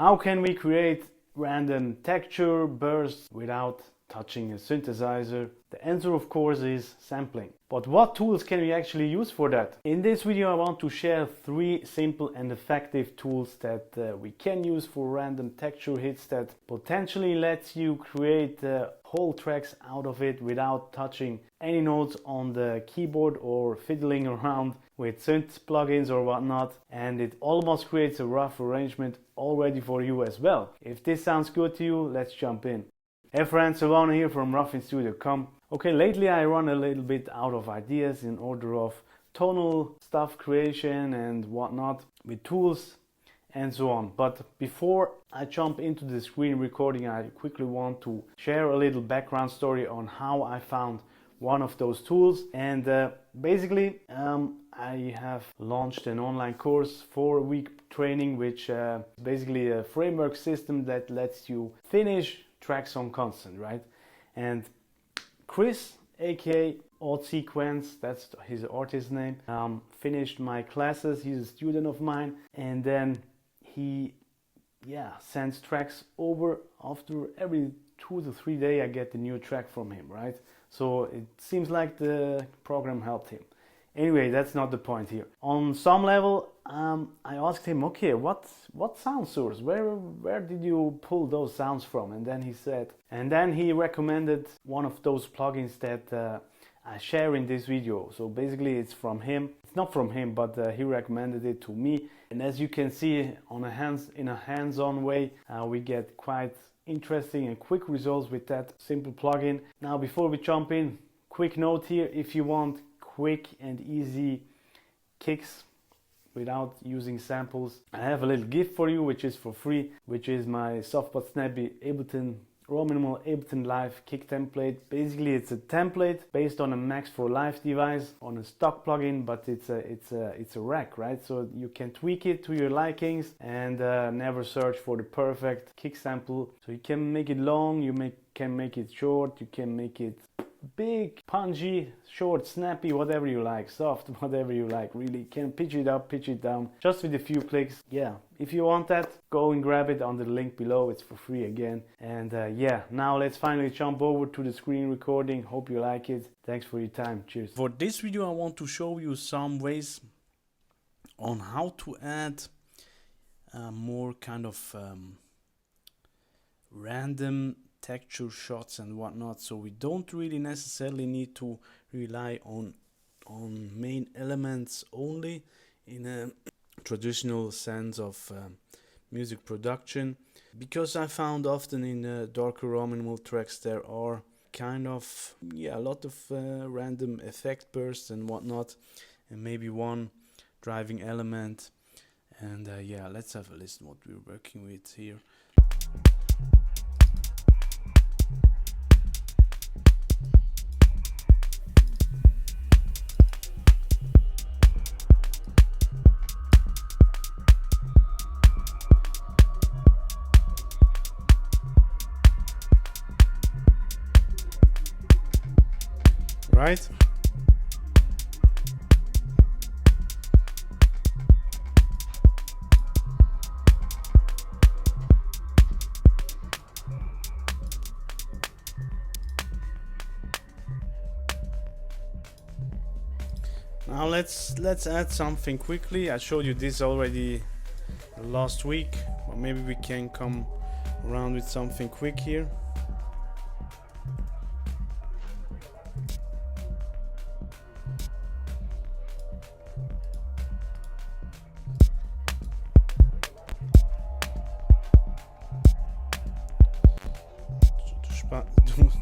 How can we create random texture bursts without touching a synthesizer? The answer, of course, is sampling. But what tools can we actually use for that? In this video I want to share 3 simple and effective tools that we can use for random texture hits that potentially lets you create whole tracks out of it without touching any notes on the keyboard or fiddling around with synth plugins or whatnot, and it almost creates a rough arrangement already for you as well. If this sounds good to you, let's jump in. Hey friends, Silvano here from ruffinstudio.com. Okay, lately I run a little bit out of ideas in order of tonal stuff creation and whatnot with tools and so on. But before I jump into the screen recording, I quickly want to share a little background story on how I found one of those tools. And basically I have launched an online course, 4-week training, which is basically a framework system that lets you finish tracks on constant, right? And Chris, aka Odd Sequence, that's his artist name, finished my classes. He's a student of mine, and then he sends tracks over. After every 2 to 3 days I get a new track from him, right? So it seems like the program helped him. Anyway, that's not the point here. On some level, I asked him, okay, what sound source? Where did you pull those sounds from? And then he recommended one of those plugins that I share in this video. So basically, it's from him. It's not from him, but he recommended it to me. And as you can see, in a hands-on way, we get quite interesting and quick results with that simple plugin. Now, before we jump in, quick note here: if you want quick and easy kicks without using samples, I have a little gift for you, which is for free, which is my soft but snappy Ableton Rominimal Ableton Live kick template. Basically, it's a template based on a Max for Live device on a stock plugin, but it's a rack, right? So you can tweak it to your likings and never search for the perfect kick sample. So you can make it long, can make it short, you can make it big, punchy, short, snappy, whatever you like, soft, whatever you like, really. Can pitch it up, pitch it down, just with a few clicks. Yeah, if you want that, go and grab it on the link below. It's for free again. And now let's finally jump over to the screen recording. Hope you like it. Thanks for your time. Cheers. For this video I want to show you some ways on how to add more kind of random texture shots and whatnot, so we don't really necessarily need to rely on main elements only in a traditional sense of music production, because I found often in darker Rominimal tracks there are kind of a lot of random effect bursts and whatnot, and maybe one driving element. And let's have a listen what we're working with here. Right? Now let's add something quickly. I showed you this already last week, but maybe we can come around with something quick here.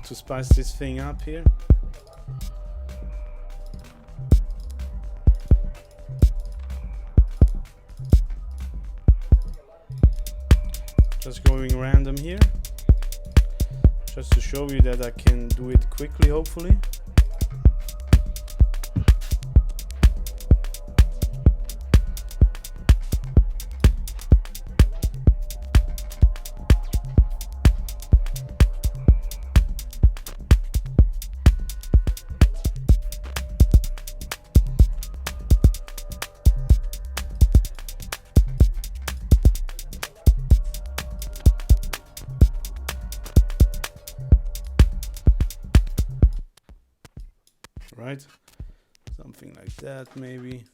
To spice this thing up here. Just going random here, just to show you that I can do it quickly, hopefully. right? Something like that, maybe.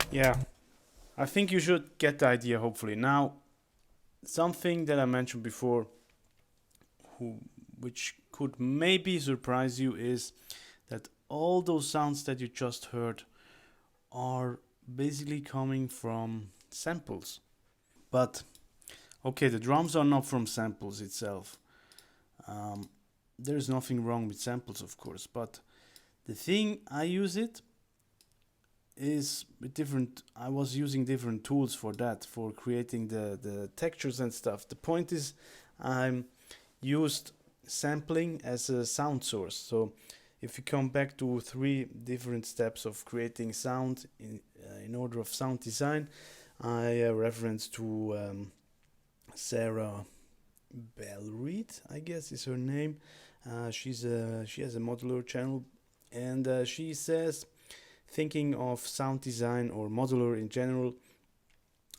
Yeah, I think you should get the idea, hopefully. Now, something that I mentioned before, which could maybe surprise you, is that all those sounds that you just heard are basically coming from samples. But, okay, the drums are not from samples itself. There's nothing wrong with samples, of course, but the thing I use it is with different. I was using different tools for that, for creating the textures and stuff. The point is, I used sampling as a sound source. So if you come back to 3 different steps of creating sound in order of sound design, I reference to Sarah Bellreed, I guess is her name. She has a modular channel, and she says, thinking of sound design or modular in general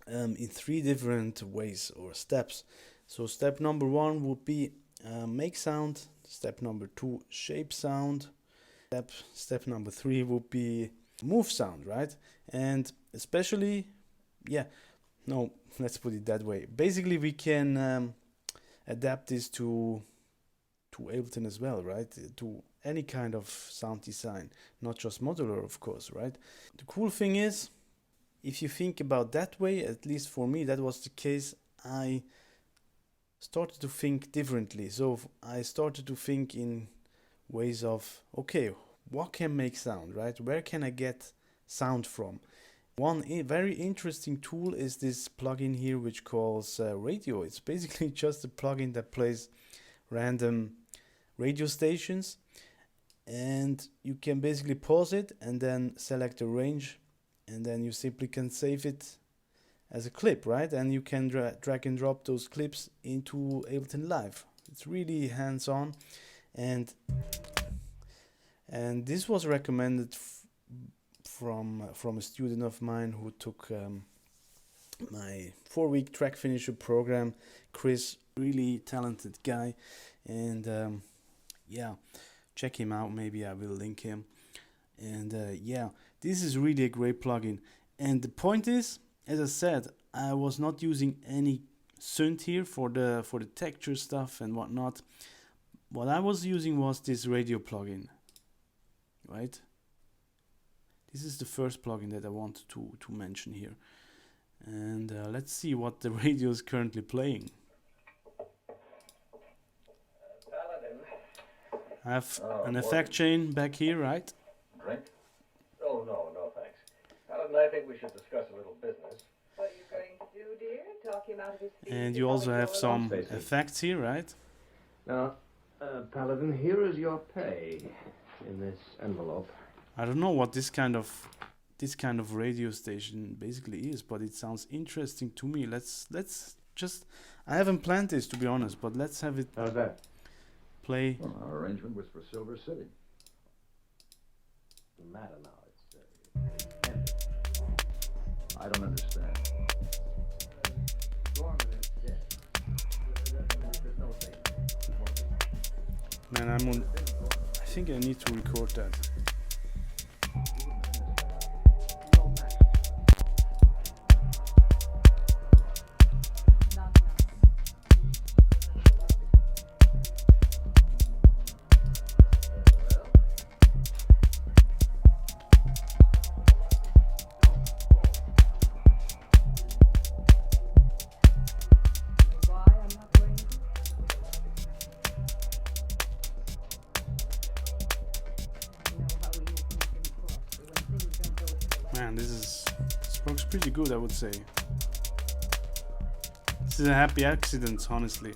in 3 different ways or steps. So step number 1 would be make sound. Step number 2, shape sound. Step number 3 would be move sound, right? And especially, let's put it that way. Basically, we can adapt this to Ableton as well, right? To any kind of sound design, not just modular, of course, right? The cool thing is, if you think about that way, at least for me, that was the case, I started to think differently. So I started to think in ways of, okay, what can make sound, right? Where can I get sound from? One very interesting tool is this plugin here, which calls Radio. It's basically just a plugin that plays random radio stations, and you can basically pause it and then select a range, and then you simply can save it as a clip, right? And you can drag and drop those clips into Ableton Live. It's really hands-on, and this was recommended from a student of mine who took my 4-week track finisher program. Chris, really talented guy, and check him out. Maybe I will link him. And this is really a great plugin. And the point is, as I said, I was not using any synth here for the texture stuff and whatnot. What I was using was this radio plugin, right? This is the first plugin that I wanted to mention here. And let's see what the radio is currently playing. I have an effect chain back here, right? Drink? Oh, no, thanks. Paladin, I think we should discuss a little business. What are you going to do, dear? Talk him out of his feet? And you also have some effects here, right? Now, Paladin, here is your pay in this envelope. I don't know what this kind of radio station basically is, but it sounds interesting to me. Let's just, I haven't planned this, to be honest, but let's have it. How's that? Play. Well, our arrangement was for Silver City. Doesn't matter now. It's I don't understand. Man, I think I need to record that. Man, this works pretty good, I would say. This is a happy accident, honestly.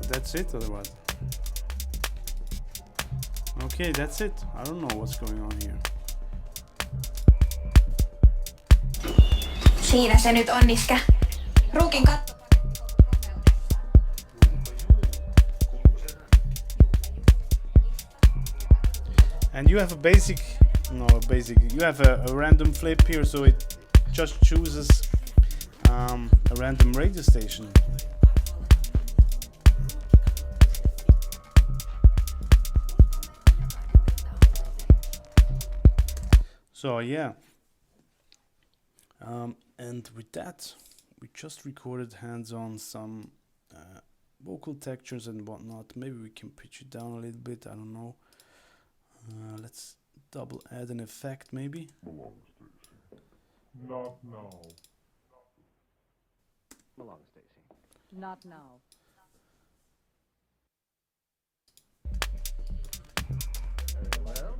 That's it, or what? Okay, that's it. I don't know what's going on here. Siinä se nyt on iskä. Ruukin katto. And you have a basic, you have a random flip here, so it just chooses a random radio station. So yeah, and with that, we just recorded hands-on some vocal textures and whatnot. Maybe we can pitch it down a little bit, I don't know. Let's double add an effect maybe. Not now. Belong, Stacy. Not now. Well,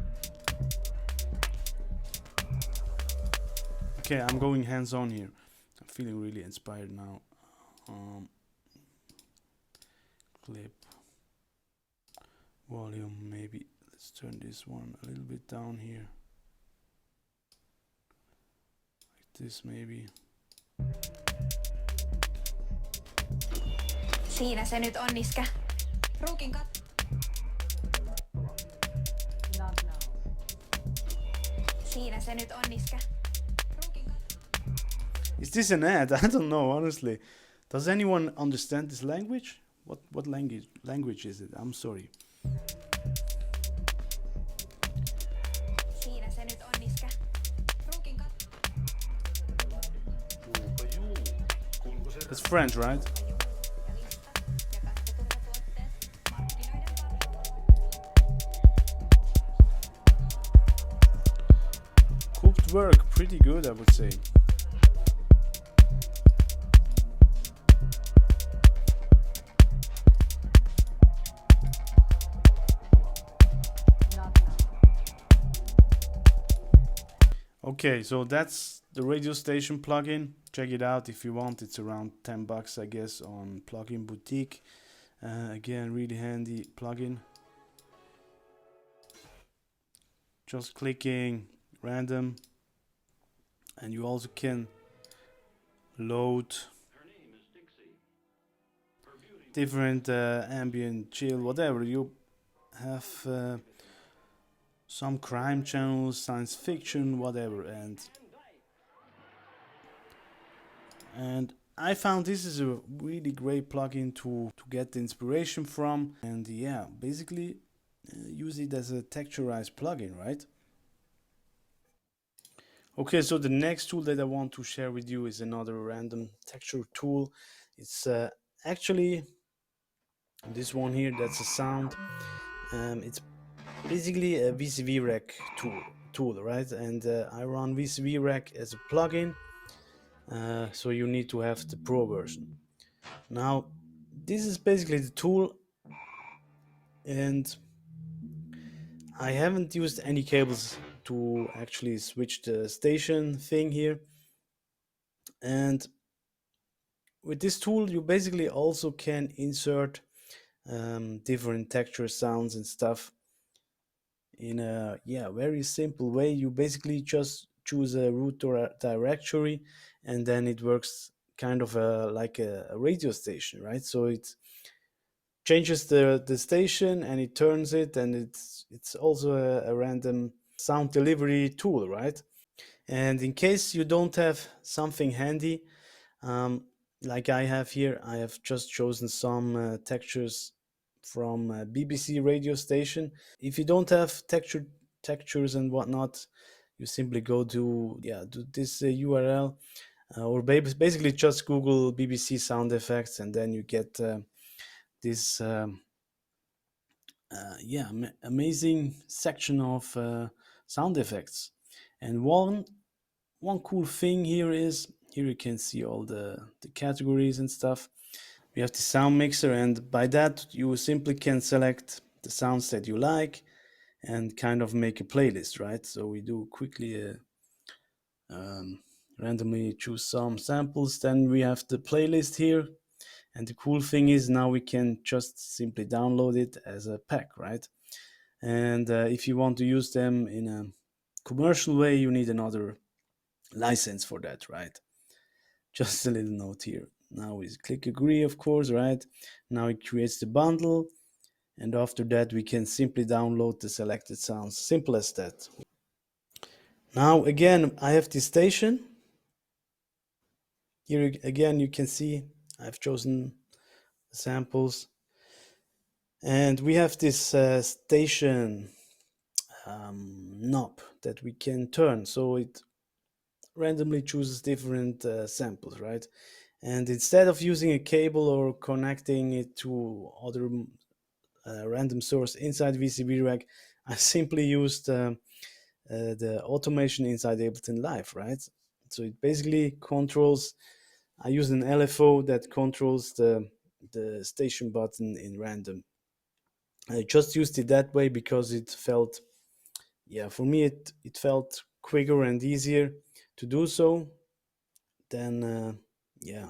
Okay, I'm going hands-on here. I'm feeling really inspired now. Clip volume, maybe let's turn this one a little bit down here, like this maybe. Siinä se nyt on iskä. Ruukin katto. Not now. Siinä se nyt on iskä. Ruukin katto. Is this an ad? I don't know, honestly. Does anyone understand this language? What language is it? I'm sorry. Siinä se nyt on iskä. Ruukin katto. It's French, right? Cooked work, pretty good, I would say. Not now. Okay, so that's the radio station plugin. Check it out if you want. It's around 10 bucks, I guess, on Plugin Boutique. Again, really handy plugin. Just clicking random, and you also can load different ambient, chill, whatever. You have some crime channels, science fiction, whatever, and I found this is a really great plugin to get the inspiration from, and yeah, basically use it as a texturized plugin, right? Okay, so the next tool that I want to share with you is another random texture tool. It's actually this one here. That's a sound. It's basically a VCV Rack tool, right? And I run VCV Rack as a plugin, so you need to have the pro version. Now, this is basically the tool, and I haven't used any cables to actually switch the station thing here. And with this tool, you basically also can insert different texture sounds and stuff in a very simple way. You basically just choose a root directory, and then it works kind of like a radio station, right? So it changes the station and it turns it, and it's also a random sound delivery tool, right? And in case you don't have something handy, like I have here, I have just chosen some textures from a BBC radio station. If you don't have textures and whatnot, you simply go to this URL, or basically just Google BBC sound effects, and then you get this amazing section of sound effects. And one cool thing here is, here you can see all the categories and stuff. We have the sound mixer, and by that you simply can select the sounds that you like and kind of make a playlist, right? So we do quickly randomly choose some samples, then we have the playlist here. And the cool thing is, now we can just simply download it as a pack, right? And if you want to use them in a commercial way, you need another license for that, right? Just a little note here. Now we click agree, of course, right? Now it creates the bundle, and after that we can simply download the selected sounds. Simple as that. Now again, I have this station. Here again you can see I've chosen samples, and we have this station knob that we can turn, so it randomly chooses different samples, right? And instead of using a cable or connecting it to other random source inside VCV Rack, I simply used the automation inside Ableton Live, right? So it basically controls, I use an LFO that controls the station button in random. I just used it that way because it felt, yeah, for me it felt quicker and easier to do so than yeah,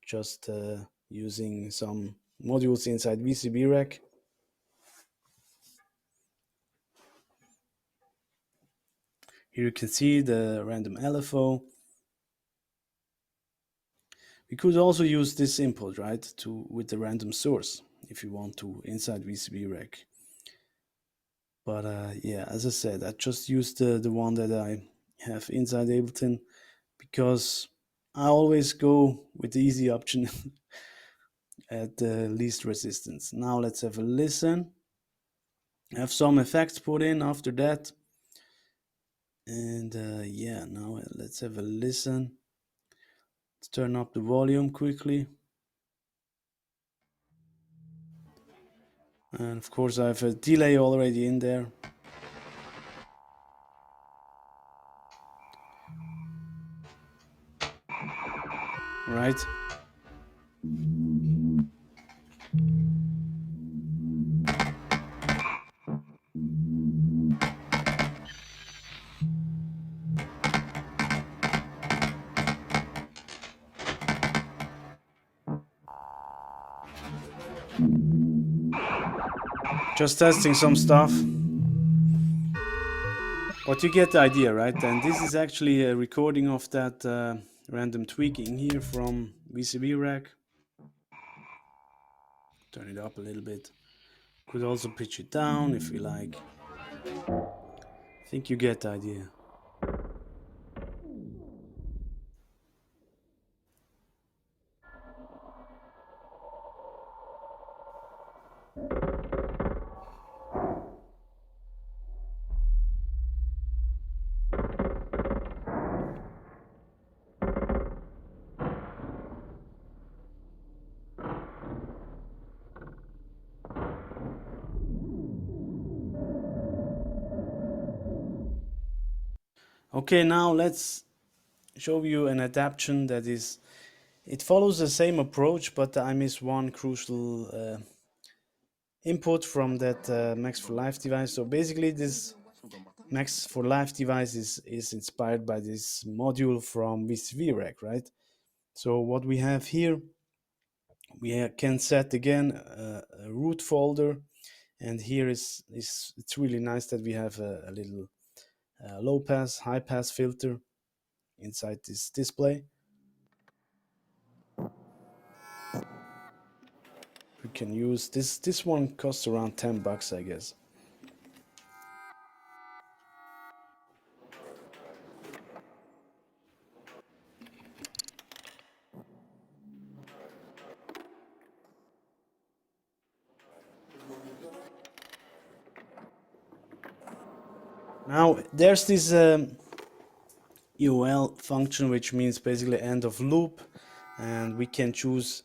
just using some modules inside VCV Rack. Here you can see the random LFO. We could also use this input, right, with the random source if you want to inside VCV Rack. But yeah, as I said, I just used the one that I have inside Ableton because I always go with the easy option at the least resistance. Now let's have a listen. I have some effects put in after that. And yeah, now let's have a listen. Let's turn up the volume quickly. And of course I have a delay already in there. Right. Just testing some stuff. But you get the idea, right? And this is actually a recording of that random tweaking here from VCV Rack. Turn it up a little bit. Could also pitch it down if you like. I think you get the idea. Okay, now let's show you an adaptation that is, it follows the same approach, but I miss one crucial input from that Max for Live device. So basically this Max for Live device is inspired by this module from VCV Rack, right? So what we have here, we can set again a root folder, and here is it's really nice that we have a little low pass, high pass filter inside this display. We can use this one costs around $10, I guess. Now there's this EOL function, which means basically end of loop, and we can choose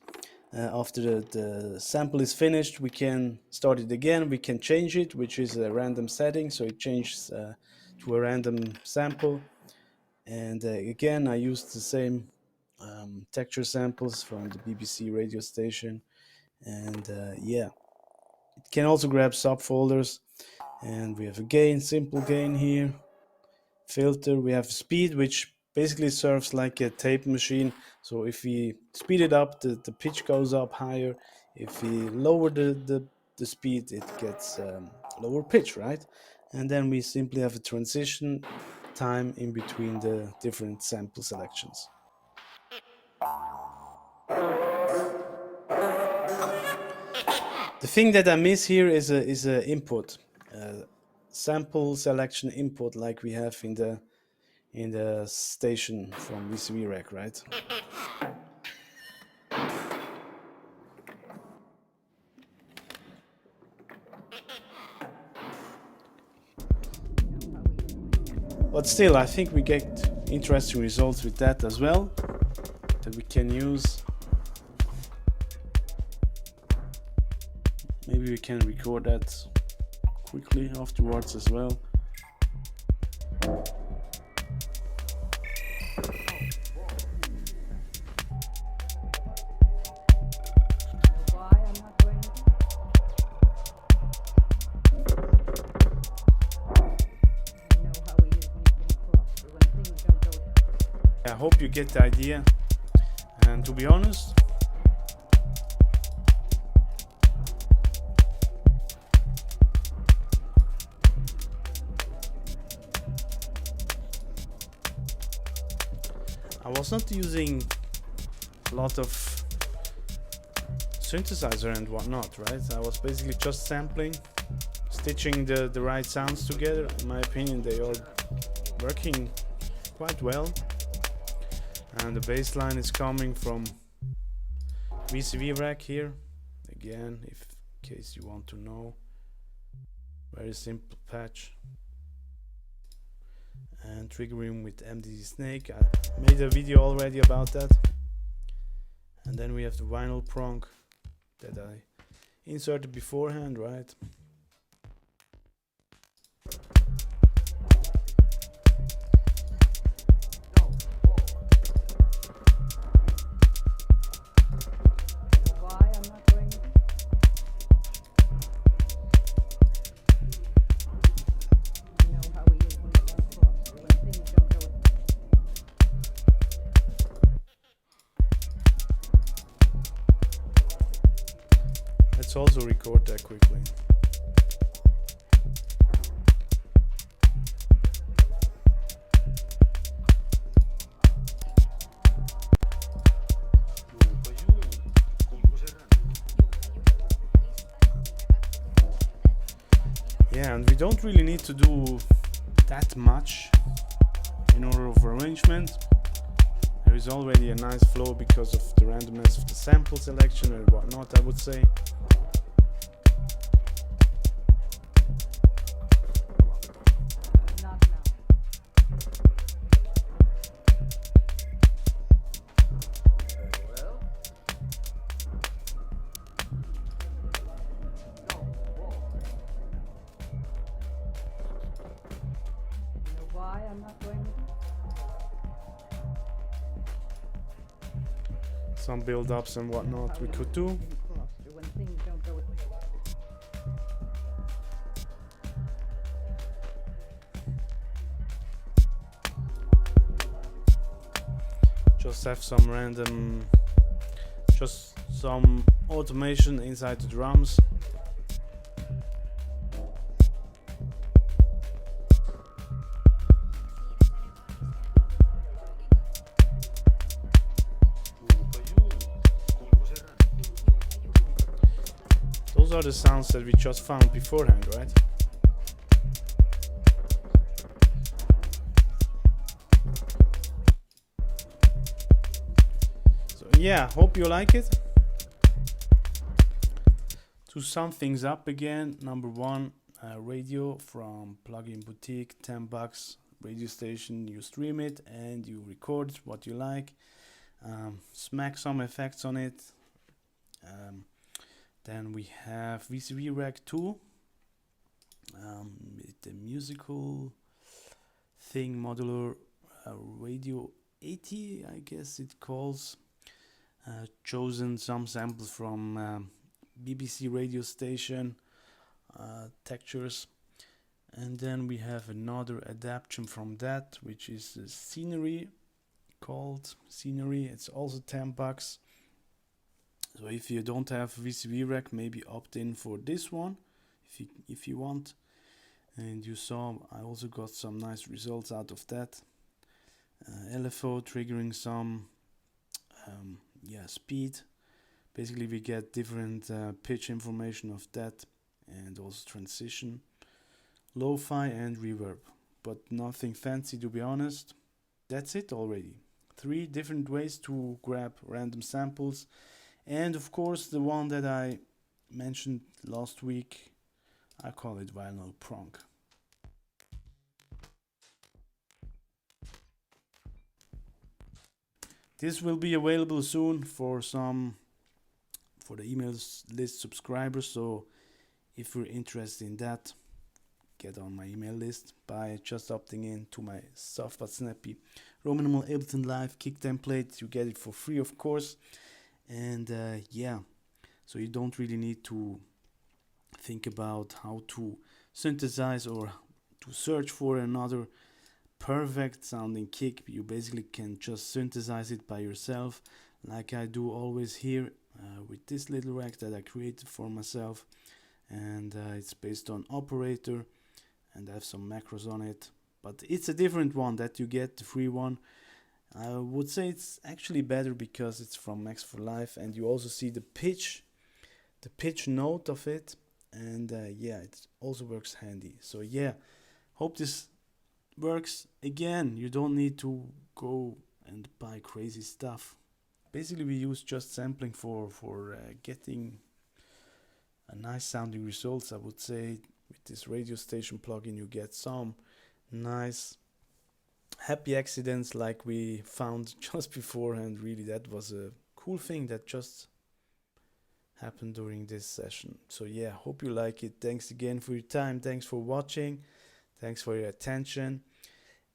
after the sample is finished, we can start it again, we can change it, which is a random setting, so it changes to a random sample. And again, I used the same texture samples from the BBC radio station, and yeah, it can also grab subfolders. And we have a gain, simple gain here, filter, we have speed, which basically serves like a tape machine. So if we speed it up, the pitch goes up higher. If we lower the speed, it gets lower pitch, right? And then we simply have a transition time in between the different sample selections. The thing that I miss here is a input, sample selection input, like we have in the station from VCV Rack, right? But still, I think we get interesting results with that as well, that we can use. Maybe we can record that quickly afterwards as well. Why I'm not going to? You know how we use anything cross when things don't go. I hope you get the idea. And to be honest, I was not using a lot of synthesizer and whatnot, right? I was basically just sampling, stitching the right sounds together. In my opinion, they are working quite well. And the bass line is coming from VCV Rack here. Again, in case you want to know. Very simple patch. And triggering with MDC Snake. I made a video already about that. And then we have the vinyl pronk that I inserted beforehand, right? Why I'm not going to? You know how we use anything cross when things don't go. Let's also record that quickly. Yeah, and we don't really need to do that much in order of arrangement. There is already a nice flow because of the randomness of the sample selection and whatnot, I would say. Not now. Well, You know why I'm not going to? Some build-ups and whatnot we could do. When things don't go. Just have some random, just some automation inside the drums. Those are the sounds that we just found beforehand, right? So yeah, hope you like it. To sum things up again, number one, radio from Plugin Boutique, $10, radio station, you stream it and you record what you like, smack some effects on it. Then we have VCV Rack2, the musical thing, modular radio 80, I guess it calls. Chosen some samples from BBC radio station, textures. And then we have another adaptation from that, which is a scenery, called Scenery. It's also $10. So if you don't have VCV Rack, maybe opt in for this one if you want. And you saw I also got some nice results out of that. LFO triggering some yeah, speed. Basically we get different pitch information of that, and also transition, lo-fi and reverb, but nothing fancy to be honest. That's it already. 3 different ways to grab random samples, and of course the one that I mentioned last week, I call it vinyl pronk. This will be available soon for the email list subscribers, so if you're interested in that, get on my email list by just opting in to my soft but snappy Rominimal Ableton Live kick template. You get it for free, of course, and yeah, so you don't really need to think about how to synthesize or to search for another perfect sounding kick. You basically can just synthesize it by yourself, like I do always here with this little rack that I created for myself, and it's based on operator, and I have some macros on it, but it's a different one that you get, the free one. I would say it's actually better because it's from Max for Life, and you also see the pitch note of it, and yeah, it also works handy. So yeah, hope this works. Again, you don't need to go and buy crazy stuff. Basically we use just sampling for getting a nice sounding results. I would say with this radio station plugin you get some nice happy accidents like we found just before, and really that was a cool thing that just happened during this session. So yeah, hope you like it. Thanks again for your time, thanks for watching, thanks for your attention,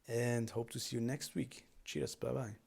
and hope to see you next week. Cheers, bye bye.